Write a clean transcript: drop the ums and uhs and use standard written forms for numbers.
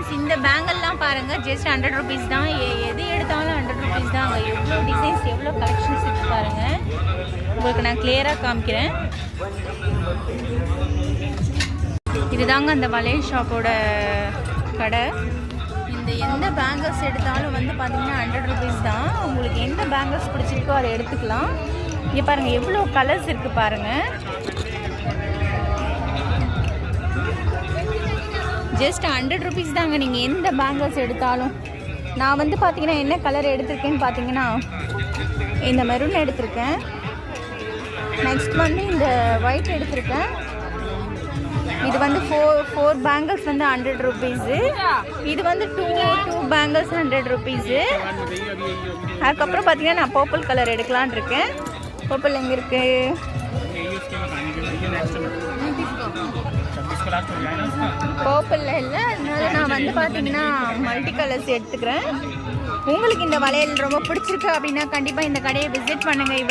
Friends இந்த பேங்கிள்லாம் பாருங்கள் just 100 rupees தான். எது எடுத்தாலும் 100 rupees தான். அங்கே எவ்வளோ டிசைன்ஸ் எவ்வளோ கலெக்ஷன்ஸ் இருக்குது பாருங்கள். உங்களுக்கு நான் கிளியராக காமிக்கிறேன். இதுதாங்க அந்த வளையல் ஷாப்போட கடை. இந்த எந்த பேங்கிள்ஸ் எடுத்தாலும் வந்து பார்த்தீங்கன்னா 100 rupees தான். உங்களுக்கு எந்த பேங்கிள்ஸ் பிடிச்சிருக்கோ அதை எடுத்துக்கலாம். இங்கே பாருங்கள் எவ்வளோ கலர்ஸ் இருக்குது பாருங்கள். ஜஸ்ட் 100 rupees தாங்க நீங்கள் எந்த பேங்கிள்ஸ் எடுத்தாலும். நான் வந்து பார்த்தீங்கன்னா என்ன கலர் எடுத்திருக்கேன்னு பார்த்தீங்கன்னா இந்த மெரூன் எடுத்திருக்கேன். நெக்ஸ்ட் வந்து இந்த ஒயிட் எடுத்திருக்கேன். இது வந்து ஃபோர் பேங்கிள்ஸ் வந்து 100 rupees. இது வந்து டூ பேங்கிள்ஸ் 100 rupees. அதுக்கப்புறம் பார்த்தீங்கன்னா நான் பர்பிள் கலர் எடுக்கலான் இருக்கேன். பர்பிள் எங்கே இருக்கு? பர்பிளில் இல்லை, அதனால நான் வந்து பார்த்தீங்கன்னா மல்டி கலர்ஸ் எடுத்துக்கிறேன். உங்களுக்கு இந்த வளையல் ரொம்ப பிடிச்சிருக்கு அப்படின்னா கண்டிப்பாக இந்த கடையை விசிட் பண்ணுங்கள்.